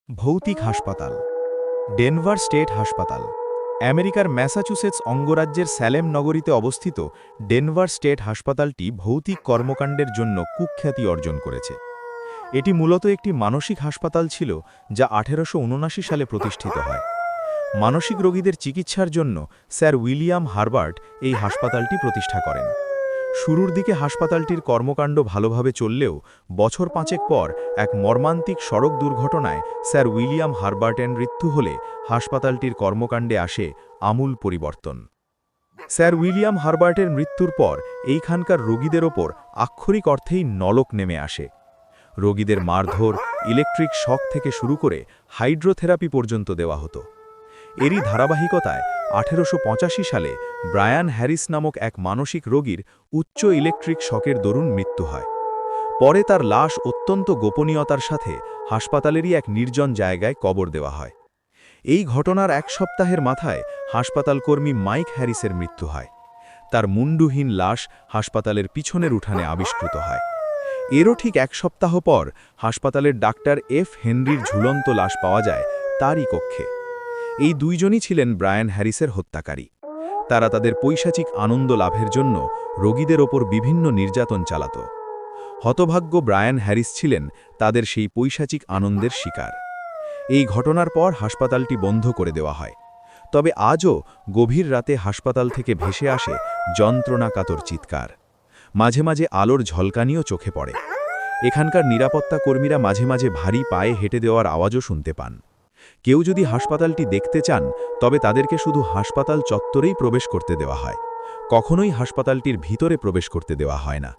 ভৌতিক হাসপাতাল। Denver state হাসপাতাল আমেরিকার ম্যাসাচুসেটস অঙ্গরাজ্যের স্যালেম নগরীতে অবস্থিত ডেনভার স্টেট হাসপাতালটি ভৌতিক কর্মকাণ্ডের জন্য কুখ্যাতি অর্জন করেছে। এটি মূলত একটি মানসিক হাসপাতাল ছিল, যা 1879 সালে প্রতিষ্ঠিত হয়। মানসিক রোগীদের চিকিৎসার জন্য স্যার উইলিয়াম হারবার্ট এই হাসপাতালটি প্রতিষ্ঠা করেন। শুরুর দিকে হাসপাতালটির কর্মকাণ্ড ভালোভাবে চললেও বছর 5 পর এক মর্মান্তিক সড়ক দুর্ঘটনায় স্যার উইলিয়াম হারবার্টের মৃত্যু হলে হাসপাতালটির কর্মকাণ্ডে আসে আমূল পরিবর্তন। স্যার উইলিয়াম হারবার্টের মৃত্যুর পর এইখানকার রোগীদের ওপর আক্ষরিক অর্থেই নরক নেমে আসে। রোগীদের মারধর, ইলেকট্রিক শক থেকে শুরু করে হাইড্রোথেরাপি পর্যন্ত দেওয়া হতো। এরই ধারাবাহিকতায় 1885 সালে ব্রায়ান হ্যারিস নামক এক মানসিক রোগীর উচ্চ ইলেকট্রিক শকের দরুন মৃত্যু হয়। পরে তার লাশ অত্যন্ত গোপনীয়তার সাথে হাসপাতালেরই এক নির্জন জায়গায় কবর দেওয়া হয়। এই ঘটনার এক সপ্তাহের মাথায় হাসপাতাল কর্মী মাইক হ্যারিসের মৃত্যু হয়। তার মুন্ডুহীন লাশ হাসপাতালের পিছনের উঠানে আবিষ্কৃত হয়। এরও ঠিক এক সপ্তাহ পর হাসপাতালের ডাক্তার এফ হেনরির ঝুলন্ত লাশ পাওয়া যায় তারই কক্ষে। এই দুইজনই ছিলেন ব্রায়ান হ্যারিসের হত্যাকারী। তারা তাদের পৈশাচিক আনন্দ লাভের জন্য রোগীদের ওপর বিভিন্ন নির্যাতন চালাত। হতভাগ্য ব্রায়ান হ্যারিস ছিলেন তাদের সেই পৈশাচিক আনন্দের শিকার। এই ঘটনার পর হাসপাতালটি বন্ধ করে দেওয়া হয়। তবে আজও গভীর রাতে হাসপাতাল থেকে ভেসে আসে যন্ত্রণাকাতর চিৎকার। মাঝে মাঝে আলোর ঝলকানিও চোখে পড়ে। এখানকার নিরাপত্তা কর্মীরা মাঝে মাঝে ভারী পায়ে হেঁটে দেওয়ার আওয়াজও শুনতে পান। কেউ যদি হাসপাতালটি দেখতে চান, তবে তাদেরকে শুধু হাসপাতাল চত্বরেই প্রবেশ করতে দেওয়া হয়। কখনোই হাসপাতালটির ভিতরে প্রবেশ করতে দেওয়া হয় না।